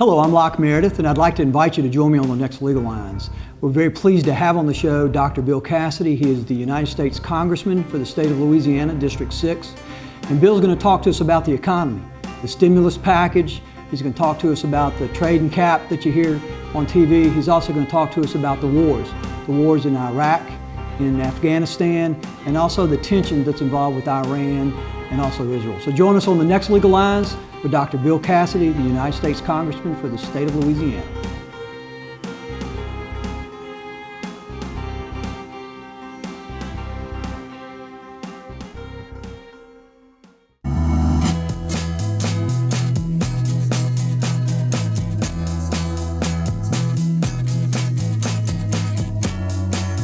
Hello, I'm Locke Meredith, and I'd like to invite you to join me on the next Legal Lines. We're very pleased to have on the show Dr. Bill Cassidy. He is the United States Congressman for the State of Louisiana, District 6. And Bill's going to talk to us about the economy, the stimulus package. He's going to talk to us about the trading cap that you hear on TV. He's also going to talk to us about the wars in Iraq, in Afghanistan, and also the tension that's involved with Iran and also Israel. So join us on the next Legal Lines with Dr. Bill Cassidy, the United States Congressman for the State of Louisiana.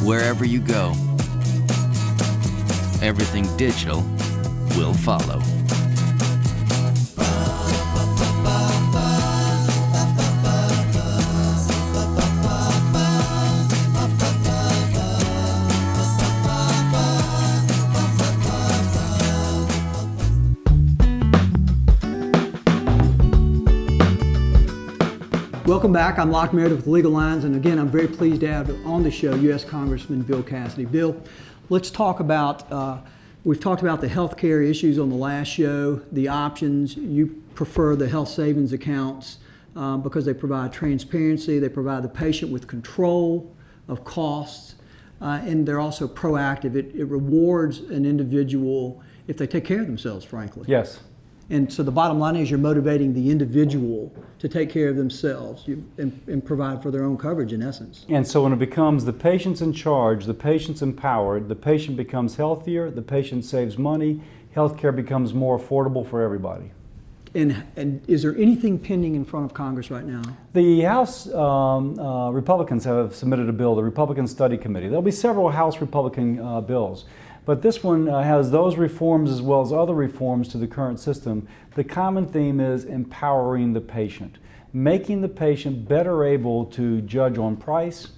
Wherever you go, everything digital will follow. Welcome back. I'm Locke Meredith with Legal Lines, and again, I'm very pleased to have on the show U.S. Congressman Bill Cassidy. Bill, let's talk about, we've talked about the health care issues on the last show, the options. You prefer the health savings accounts because they provide transparency, they provide the patient with control of costs, and they're also proactive. It rewards an individual if they take care of themselves, frankly. Yes. And so the bottom line is you're motivating the individual to take care of themselves and provide for their own coverage, in essence. And so when it becomes the patient's in charge, the patient's empowered, the patient becomes healthier, the patient saves money, healthcare becomes more affordable for everybody. And is there anything pending in front of Congress right now? The House Republicans have submitted a bill, the Republican Study Committee. There'll be several House Republican bills. But this one has those reforms as well as other reforms to the current system. The common theme is empowering the patient, making the patient better able to judge on price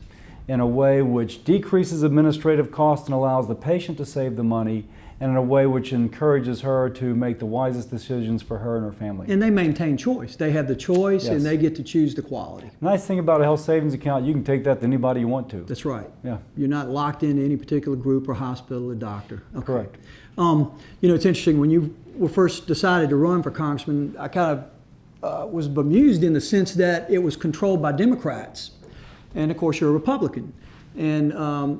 in a way which decreases administrative costs and allows the patient to save the money, and in a way which encourages her to make the wisest decisions for her and her family. And they maintain choice. They have the choice, Yes. and they get to choose the quality. Nice thing about a health savings account, you can take that to anybody you want to. That's right. Yeah. You're not locked into any particular group or hospital or doctor. Okay. Correct. It's interesting, when you were first decided to run for Congressman, I kind of was bemused in the sense that it was controlled by Democrats. And of course, you're a Republican. And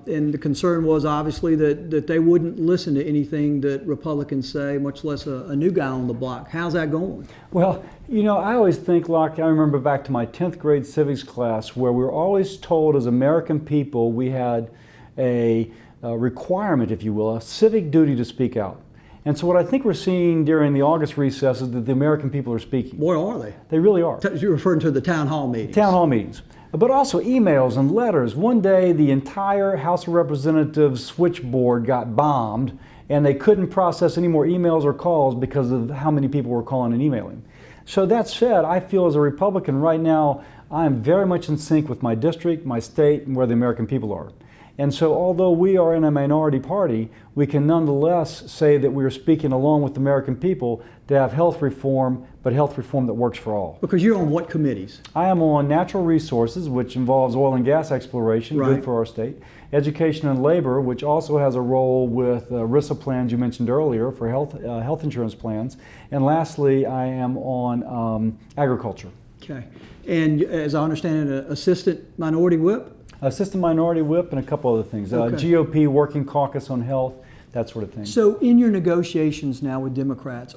the concern was obviously that they wouldn't listen to anything that Republicans say, much less a new guy on the block. How's that going? Well, I always think, Locke, I remember back to my 10th grade civics class where we were always told as American people we had a requirement, if you will, a civic duty to speak out. And so what I think we're seeing during the August recess is that the American people are speaking. Boy, are they. They really are. You're referring to the town hall meetings. Town hall meetings. But also emails and letters. One day the entire House of Representatives switchboard got bombed and they couldn't process any more emails or calls because of how many people were calling and emailing. So that said, I feel as a Republican right now, I am very much in sync with my district, my state, and where the American people are. And so although we are in a minority party, we can nonetheless say that we are speaking along with the American people to have health reform, but health reform that works for all. Because you're on what committees? I am on natural resources, which involves oil and gas exploration, Right. good for our state. Education and labor, which also has a role with RISA plans you mentioned earlier for health insurance plans. And lastly, I am on agriculture. Okay. And as I understand it, assistant minority whip? Assistant minority whip and a couple other things. Okay. GOP working caucus on health, that sort of thing. So in your negotiations now with Democrats,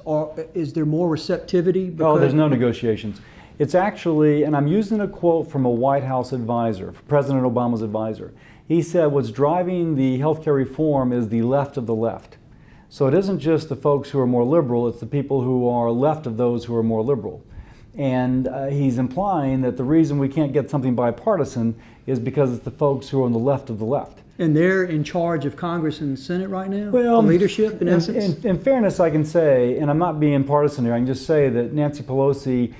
is there more receptivity? Oh, there's no negotiations. It's actually, and I'm using a quote from a White House advisor, President Obama's advisor. He said what's driving the healthcare reform is the left of the left. So it isn't just the folks who are more liberal, it's the people who are left of those who are more liberal. And he's implying that the reason we can't get something bipartisan is because it's the folks who are on the left of the left. And they're in charge of Congress and Senate right now? Well, the leadership, in essence? In fairness, I can say, and I'm not being partisan here, I can just say that Nancy Pelosi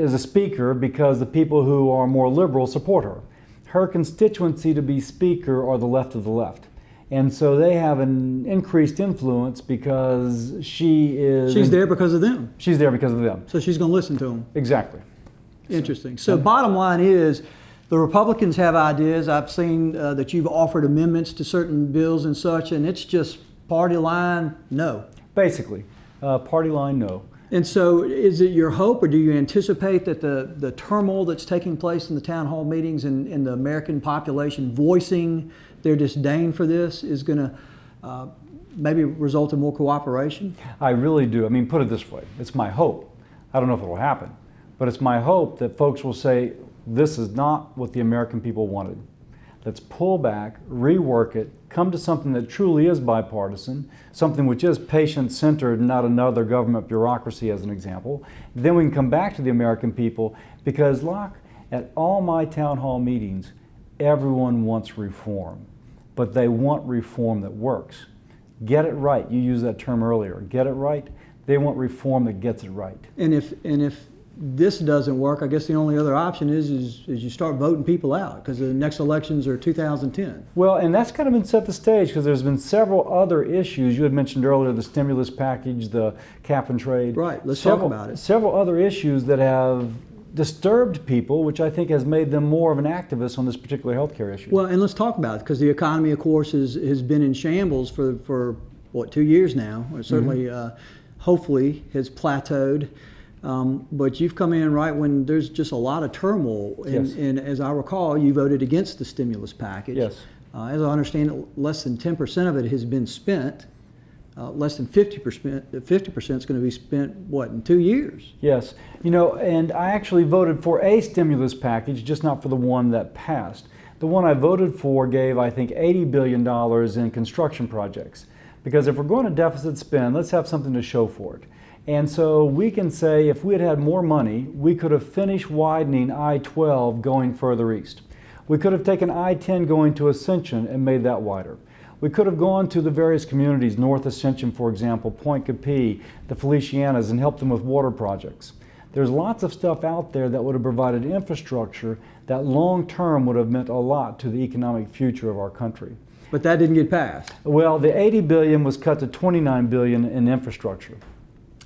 is a speaker because the people who are more liberal support her. Her constituency to be speaker are the left of the left. And so they have an increased influence because she is... She's there because of them. She's there because of them. So she's going to listen to them. Exactly. Interesting. So bottom line is, the Republicans have ideas. I've seen that you've offered amendments to certain bills and such, and it's just party line, no. Basically, party line, no. And so is it your hope, or do you anticipate that the turmoil that's taking place in the town hall meetings and the American population voicing their disdain for this is going to maybe result in more cooperation? I really do. I mean, put it this way. It's my hope. I don't know if it will happen, but it's my hope that folks will say, this is not what the American people wanted. Let's pull back, rework it, come to something that truly is bipartisan, something which is patient-centered, not another government bureaucracy as an example. Then we can come back to the American people, because Locke, at all my town hall meetings, everyone wants reform, but they want reform that works. Get it right. You used that term earlier. Get it right. They want reform that gets it right. And if this doesn't work, I guess the only other option is you start voting people out, because the next elections are 2010. Well, and that's kind of been set the stage, because there's been several other issues. You had mentioned earlier the stimulus package, the cap and trade. Right, let's talk about it. Several other issues that have disturbed people, which I think has made them more of an activist on this particular healthcare issue. Well, and let's talk about it, because the economy, of course, has been in shambles for what, 2 years now, or certainly hopefully has plateaued. But you've come in right when there's just a lot of turmoil, and as I recall, you voted against the stimulus package. Yes. As I understand it, less than 10% of it has been spent. Less than 50% is going to be spent, what, in 2 years? Yes. You know, and I actually voted for a stimulus package, just not for the one that passed. The one I voted for gave, I think, $80 billion in construction projects. Because if we're going to deficit spend, let's have something to show for it. And so we can say if we had had more money, we could have finished widening I-12 going further east. We could have taken I-10 going to Ascension and made that wider. We could have gone to the various communities, North Ascension, for example, Point Capee, the Felicianas, and helped them with water projects. There's lots of stuff out there that would have provided infrastructure that long-term would have meant a lot to the economic future of our country. But that didn't get passed. Well, the $80 billion was cut to $29 billion in infrastructure.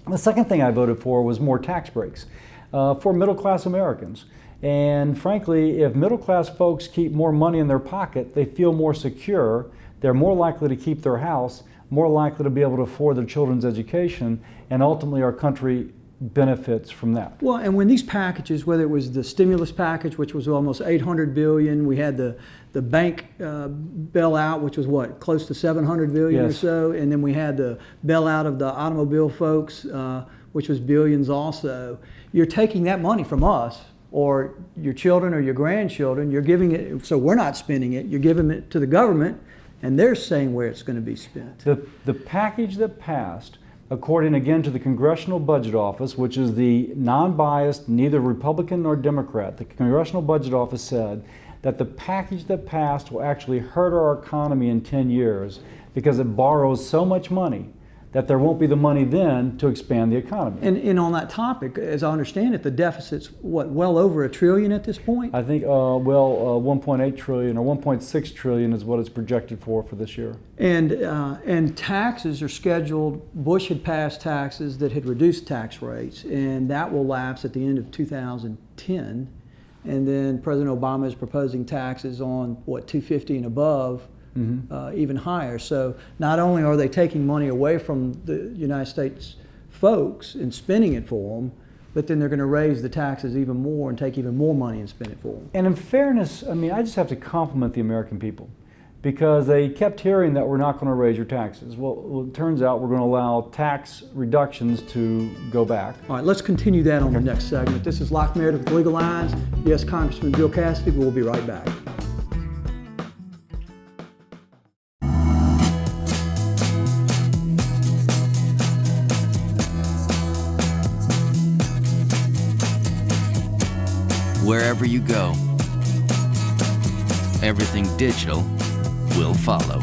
The second thing I voted for was more tax breaks for middle-class Americans. And frankly, if middle-class folks keep more money in their pocket, they feel more secure. They're more likely to keep their house, more likely to be able to afford their children's education, and ultimately our country benefits from that. Well, and when these packages, whether it was the stimulus package, which was almost $800 billion, we had the bank bailout, which was what, close to $700 billion or so, and then we had the bailout of the automobile folks, which was billions also. You're taking that money from us, or your children or your grandchildren, you're giving it, so we're not spending it, you're giving it to the government, and they're saying where it's going to be spent. The package that passed, according again to the Congressional Budget Office, which is the non-biased, neither Republican nor Democrat, the Congressional Budget Office said that the package that passed will actually hurt our economy in 10 years because it borrows so much money that there won't be the money then to expand the economy. And on that topic, as I understand it, the deficit's what, well over $1 trillion at this point? I think, 1.8 trillion or 1.6 trillion is what it's projected for this year. And taxes are scheduled. Bush had passed taxes that had reduced tax rates, and that will lapse at the end of 2010. And then President Obama is proposing taxes on what, 250 and above. Even higher. So not only are they taking money away from the United States folks and spending it for them, but then they're going to raise the taxes even more and take even more money and spend it for them. And in fairness, I mean, I just have to compliment the American people, because they kept hearing that we're not going to raise your taxes. Well, it turns out we're going to allow tax reductions to go back. All right, let's continue that on the next segment. This is Locke Meredith with Legal Lines. Yes, Congressman Bill Cassidy. We'll be right back. Wherever you go, everything digital will follow.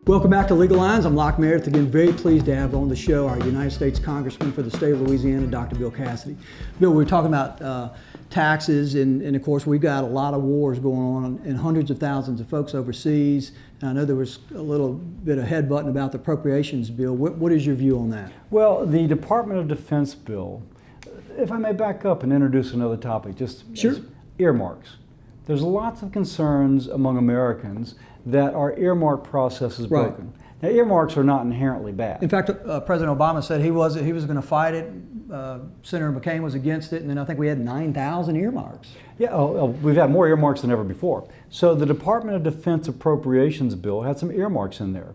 Welcome back to Legal Lines. I'm Locke Meredith. Again, very pleased to have on the show our United States Congressman for the state of Louisiana, Dr. Bill Cassidy. Bill, we were talking about taxes, and of course we've got a lot of wars going on and hundreds of thousands of folks overseas. And I know there was a little bit of headbutting about the appropriations bill. What is your view on that? Well, the Department of Defense bill, if I may back up and introduce another topic, just Sure. Earmarks. There's lots of concerns among Americans that our earmark process is Right. broken. Now, earmarks are not inherently bad. In fact, President Obama said he was going to fight it. Senator McCain was against it, and then I think we had 9,000 earmarks. Yeah, we've had more earmarks than ever before. So the Department of Defense appropriations bill had some earmarks in there.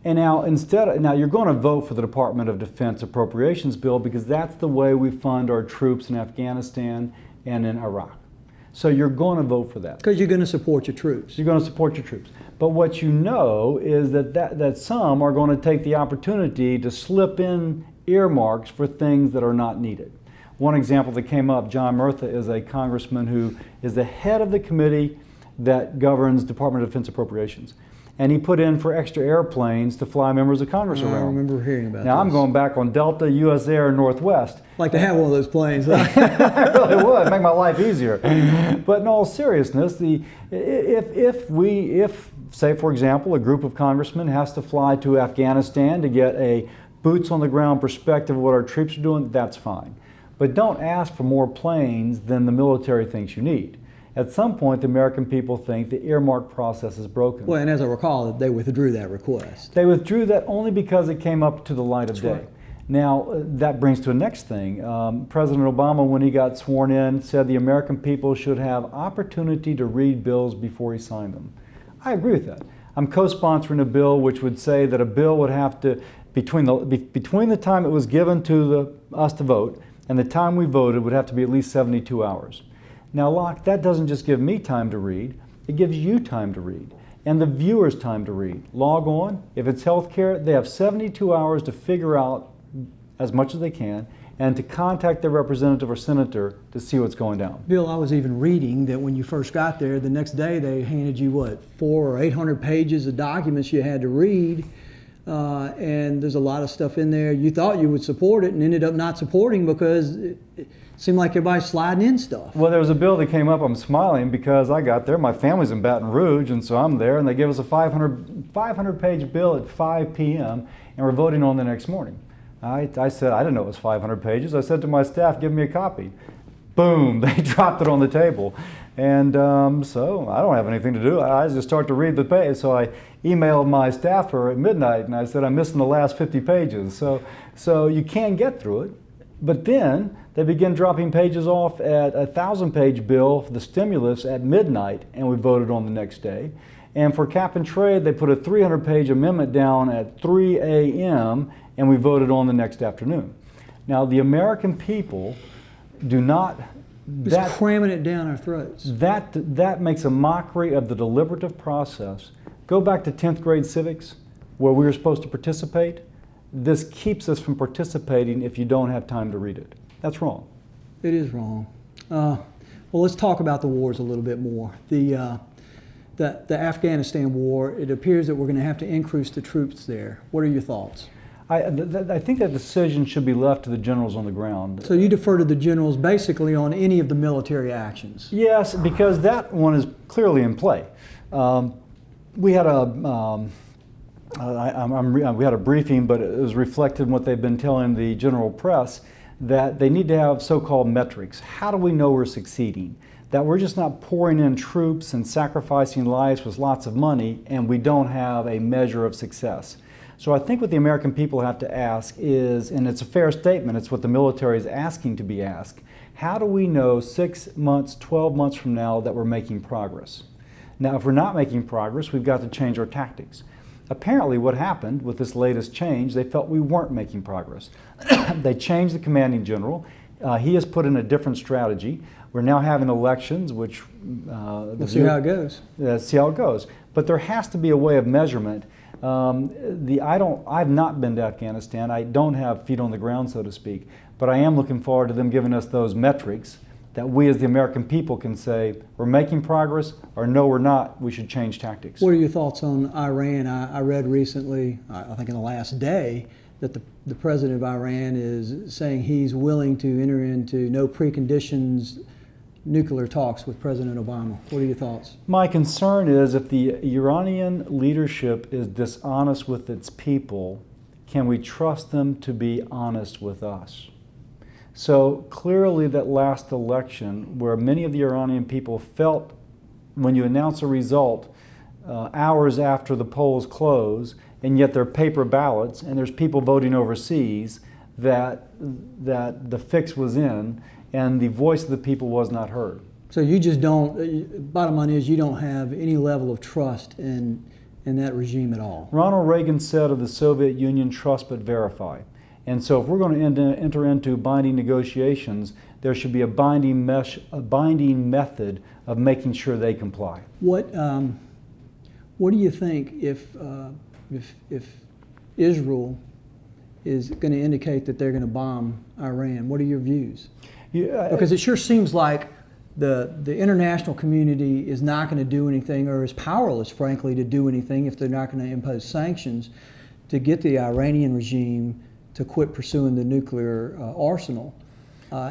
And now now you're going to vote for the Department of Defense appropriations bill because that's the way we fund our troops in Afghanistan and in Iraq. So you're going to vote for that. Because you're going to support your troops. You're going to support your troops. But what you know is that some are going to take the opportunity to slip in earmarks for things that are not needed. One example that came up, John Murtha is a congressman who is the head of the committee that governs Department of Defense appropriations. And he put in for extra airplanes to fly members of Congress around. I remember hearing about Now, this. I'm going back on Delta, US Air, and Northwest. Like to have one of those planes. I really would make my life easier. But in all seriousness, if say for example a group of congressmen has to fly to Afghanistan to get a boots on the ground perspective of what our troops are doing, that's fine. But don't ask for more planes than the military thinks you need. At some point, the American people think the earmark process is broken. Well, and as I recall, they withdrew that request. They withdrew that only because it came up to the light of day. Right. Now, that brings to the next thing. President Obama, when he got sworn in, said the American people should have opportunity to read bills before he signed them. I agree with that. I'm co-sponsoring a bill which would say that a bill would have to, between the time it was given to us to vote and the time we voted, would have to be at least 72 hours. Now, Locke, that doesn't just give me time to read, it gives you time to read, and the viewers time to read. Log on. If it's healthcare, they have 72 hours to figure out as much as they can and to contact their representative or senator to see what's going down. Bill, I was even reading that when you first got there, the next day they handed you, 400 or 800 pages of documents you had to read, and there's a lot of stuff in there. You thought you would support it and ended up not supporting because it seemed like everybody's sliding in stuff. Well, there was a bill that came up. I'm smiling because I got there. My family's in Baton Rouge, and so I'm there, and they give us a 500-page bill at 5 p.m., and we're voting on the next morning. I said, I didn't know it was 500 pages. I said to my staff, give me a copy. Boom, they dropped it on the table. And so I don't have anything to do. I just start to read the page. So I emailed my staffer at midnight, and I said, I'm missing the last 50 pages. So you can get through it. But then they begin dropping pages off at a 1,000-page bill for the stimulus at midnight, and we voted on the next day. And for cap and trade, they put a 300-page amendment down at 3 a.m., and we voted on the next afternoon. Now, the American people do not... Just cramming it down our throats. That makes a mockery of the deliberative process. Go back to 10th grade civics, where we were supposed to participate. This keeps us from participating if you don't have time to read it. That's wrong. It is wrong. Well, let's talk about the wars a little bit more. The Afghanistan war, it appears that we're going to have to increase the troops there. What are your thoughts? I think that decision should be left to the generals on the ground. So you defer to the generals basically on any of the military actions? Yes, because that one is clearly in play. We had a briefing, but it was reflected in what they've been telling the general press, that they need to have so-called metrics. How do we know we're succeeding? That we're just not pouring in troops and sacrificing lives with lots of money, and we don't have a measure of success. So I think what the American people have to ask is, and it's a fair statement, it's what the military is asking to be asked, how do we know 6 months, 12 months from now that we're making progress? Now, if we're not making progress, we've got to change our tactics. Apparently what happened with this latest change, they felt we weren't making progress. They changed the commanding general. He has put in a different strategy. We're now having elections, which... we'll see how it goes. See how it goes. But there has to be a way of measurement. I've not been to Afghanistan. I don't have feet on the ground, so to speak. But I am looking forward to them giving us those metrics that we as the American people can say, we're making progress, or no, we're not, we should change tactics. What are your thoughts on Iran? I read recently, I think in the last day, that the president of Iran is saying he's willing to enter into no preconditions nuclear talks with President Obama. What are your thoughts? My concern is if the Iranian leadership is dishonest with its people, can we trust them to be honest with us? So clearly that last election, where many of the Iranian people felt when you announce a result hours after the polls close, and yet they're paper ballots, and there's people voting overseas, that the fix was in, and the voice of the people was not heard. So you just don't, bottom line is you don't have any level of trust in that regime at all. Ronald Reagan said of the Soviet Union, trust but verify. And so if we're going to enter into binding negotiations, there should be a binding method of making sure they comply. What do you think if Israel is going to indicate that they're going to bomb Iran? What are your views? Because it sure seems like the international community is not going to do anything, or is powerless, frankly, to do anything if they're not going to impose sanctions to get the Iranian regime to quit pursuing the nuclear arsenal.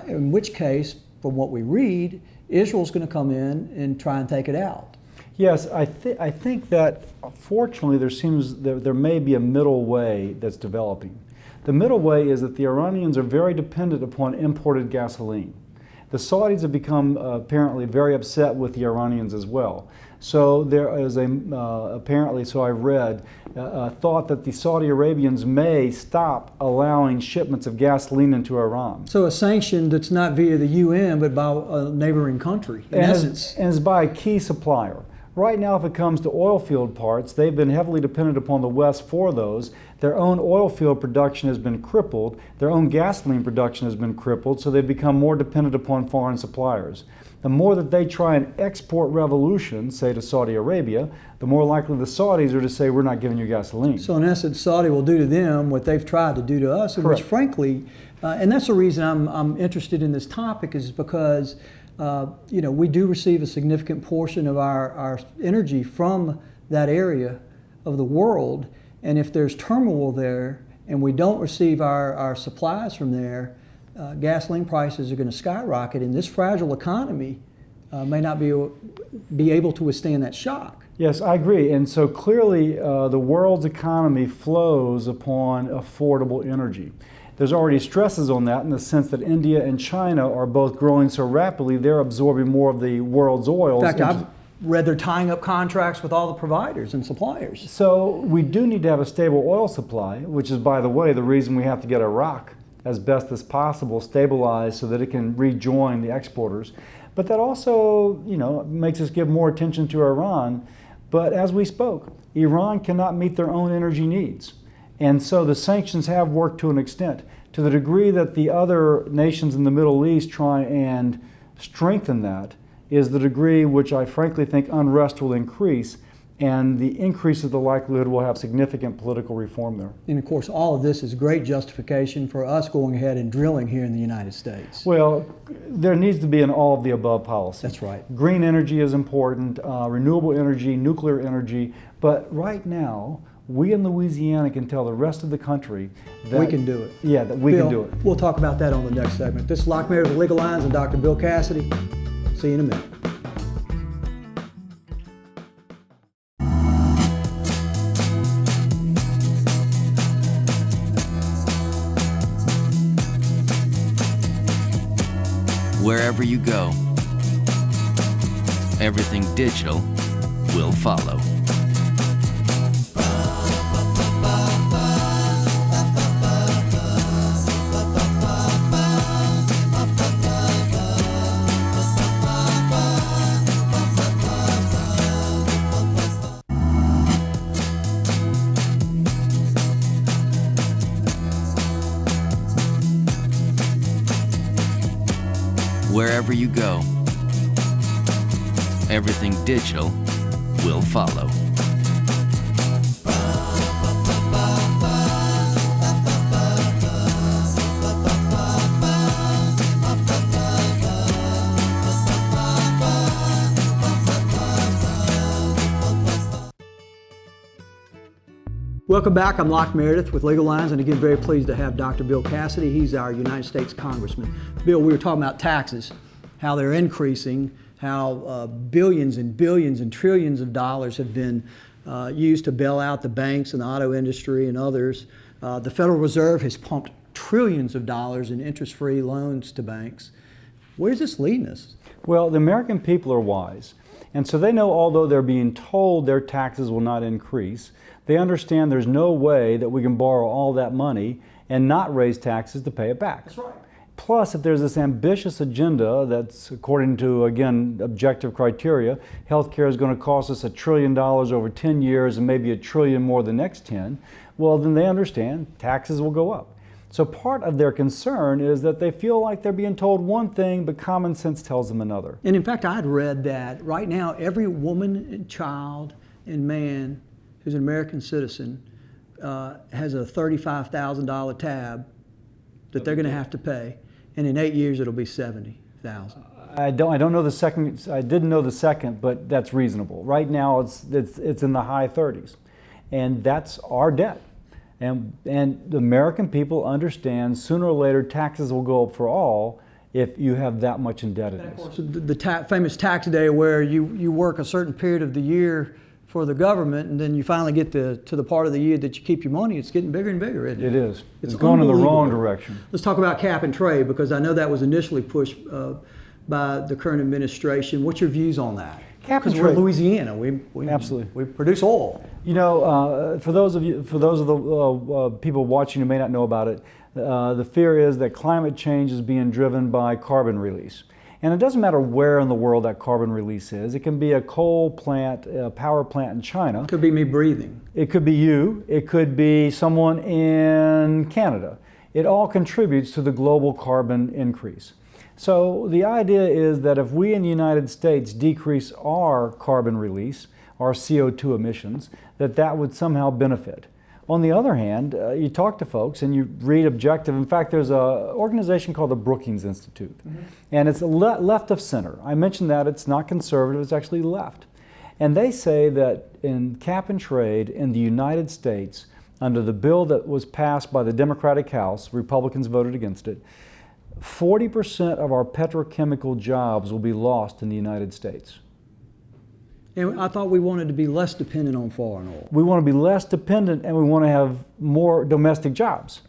In which case, from what we read, Israel's going to come in and try and take it out. Yes, I think that fortunately there may be a middle way that's developing. The middle way is that the Iranians are very dependent upon imported gasoline. The Saudis have become apparently very upset with the Iranians as well. So there is apparently, so I read, a thought that the Saudi Arabians may stop allowing shipments of gasoline into Iran. So a sanction that's not via the UN but by a neighboring country, in essence. And is by a key supplier. Right now, if it comes to oil field parts, they've been heavily dependent upon the West for those. Their own oil field production has been crippled. Their own gasoline production has been crippled, so they've become more dependent upon foreign suppliers. The more that they try an export revolution, say to Saudi Arabia, the more likely the Saudis are to say, we're not giving you gasoline. So in essence, Saudi will do to them what they've tried to do to us, and which frankly, and that's the reason I'm interested in this topic, is because we do receive a significant portion of our energy from that area of the world, and if there's turmoil there and we don't receive our supplies from there, gasoline prices are going to skyrocket, and this fragile economy may not be able to withstand that shock. Yes, I agree. And so clearly the world's economy flows upon affordable energy. There's already stresses on that in the sense that India and China are both growing so rapidly, they're absorbing more of the world's oils. In fact, I've read they're tying up contracts with all the providers and suppliers. So we do need to have a stable oil supply, which is, by the way, the reason we have to get Iraq as best as possible stabilized so that it can rejoin the exporters. But that also, makes us give more attention to Iran. But as we spoke, Iran cannot meet their own energy needs. And so the sanctions have worked to an extent. To the degree that the other nations in the Middle East try and strengthen that is the degree which I frankly think unrest will increase, and the increase of the likelihood we'll have significant political reform there. And of course, all of this is great justification for us going ahead and drilling here in the United States. Well, there needs to be an all of the above policy. That's right. Green energy is important, renewable energy, nuclear energy, but right now, we in Louisiana can tell the rest of the country that we can do it. Yeah, that we Bill, can do it. We'll talk about that on the next segment. This is Locke Meredith of Legal Lines and Dr. Bill Cassidy. See you in a minute. Wherever you go, everything digital will follow. Wherever you go, everything digital will follow. Welcome back. I'm Locke Meredith with Legal Lines, and again, very pleased to have Dr. Bill Cassidy. He's our United States Congressman. Bill, we were talking about taxes, how they're increasing, how billions and billions and trillions of dollars have been used to bail out the banks and the auto industry and others. The Federal Reserve has pumped trillions of dollars in interest-free loans to banks. Where's this leading us? Well, the American people are wise. And so they know, although they're being told their taxes will not increase, they understand there's no way that we can borrow all that money and not raise taxes to pay it back. That's right. Plus, if there's this ambitious agenda that's, according to, again, objective criteria, healthcare is going to cost us $1 trillion over 10 years and maybe $1 trillion more the next 10, well, then they understand taxes will go up. So part of their concern is that they feel like they're being told one thing, but common sense tells them another. And in fact, I had read that right now, every woman and child and man who's an American citizen has a $35,000 tab that they're going to have to pay, and in 8 years it'll be $70,000. I don't know the second. I didn't know the second, but that's reasonable. Right now, it's in the high 30s, and that's our debt. And the American people understand sooner or later taxes will go up for all if you have that much indebtedness. So the famous tax day where you work a certain period of the year for the government, and then you finally get to the part of the year that you keep your money, it's getting bigger and bigger, isn't it? It is. It's going in the wrong direction. Let's talk about cap and trade, because I know that was initially pushed by the current administration. What's your views on that? Cap and Because we're trade. Louisiana, we Absolutely. we produce oil. You know, for those of the people watching who may not know about it, the fear is that climate change is being driven by carbon release. And it doesn't matter where in the world that carbon release is. It can be a coal plant, a power plant in China. It could be me breathing. It could be you. It could be someone in Canada. It all contributes to the global carbon increase. So the idea is that if we in the United States decrease our carbon release, our CO2 emissions, that would somehow benefit. On the other hand, you talk to folks and you read objective. In fact, there's an organization called the Brookings Institute, and it's left of center. I mentioned that it's not conservative, it's actually left. And they say that in cap and trade in the United States, under the bill that was passed by the Democratic House, Republicans voted against it, 40% of our petrochemical jobs will be lost in the United States. And I thought we wanted to be less dependent on foreign oil. We want to be less dependent and we want to have more domestic jobs.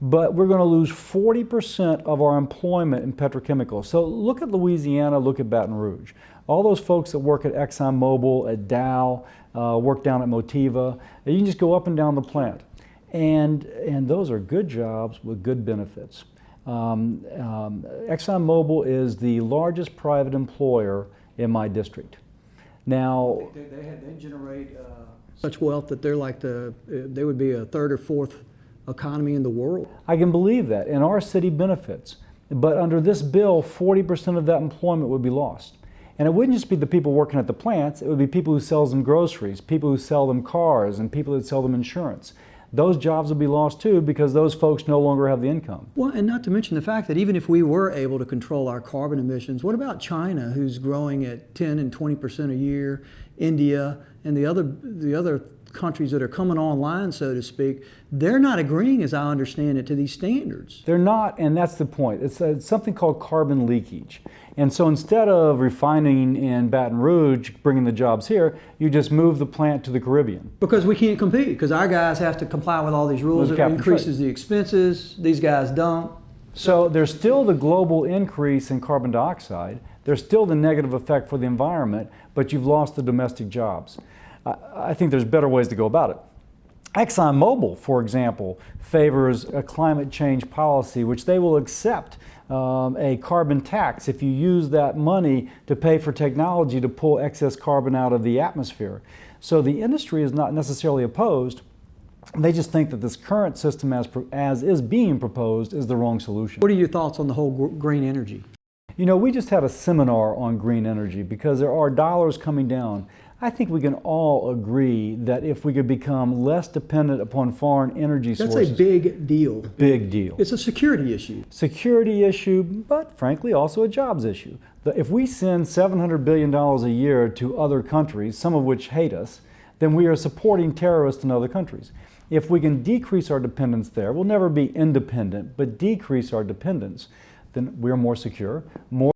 But we're going to lose 40% of our employment in petrochemicals. So look at Louisiana, look at Baton Rouge. All those folks that work at ExxonMobil, at Dow, work down at Motiva, you can just go up and down the plant. And those are good jobs with good benefits. ExxonMobil is the largest private employer in my district. Now, they generate such wealth that they're like they would be a third or fourth economy in the world. I can believe that, and our city benefits. But under this bill, 40% of that employment would be lost. And it wouldn't just be the people working at the plants, it would be people who sell them groceries, people who sell them cars, and people that sell them insurance. Those jobs will be lost too because those folks no longer have the income. Well, and not to mention the fact that even if we were able to control our carbon emissions, what about China, who's growing at 10 and 20% a year, India, and the other countries that are coming online, so to speak? They're not agreeing, as I understand it, to these standards. They're not, and that's the point. It's something called carbon leakage. And so instead of refining in Baton Rouge, bringing the jobs here, you just move the plant to the Caribbean. Because we can't compete, because our guys have to comply with all these rules. It increases the expenses. These guys don't. So there's still the global increase in carbon dioxide. There's still the negative effect for the environment, but you've lost the domestic jobs. I think there's better ways to go about it. ExxonMobil, for example, favors a climate change policy, which they will accept a carbon tax if you use that money to pay for technology to pull excess carbon out of the atmosphere. So the industry is not necessarily opposed. They just think that this current system as is being proposed is the wrong solution. What are your thoughts on the whole green energy? You know, we just had a seminar on green energy because there are dollars coming down. I think we can all agree that if we could become less dependent upon foreign energy sources. That's a big deal. Big deal. It's a security issue. Security issue, but frankly also a jobs issue. If we send $700 billion a year to other countries, some of which hate us, then we are supporting terrorists in other countries. If we can decrease our dependence there, we'll never be independent, but decrease our dependence, then we're more secure, more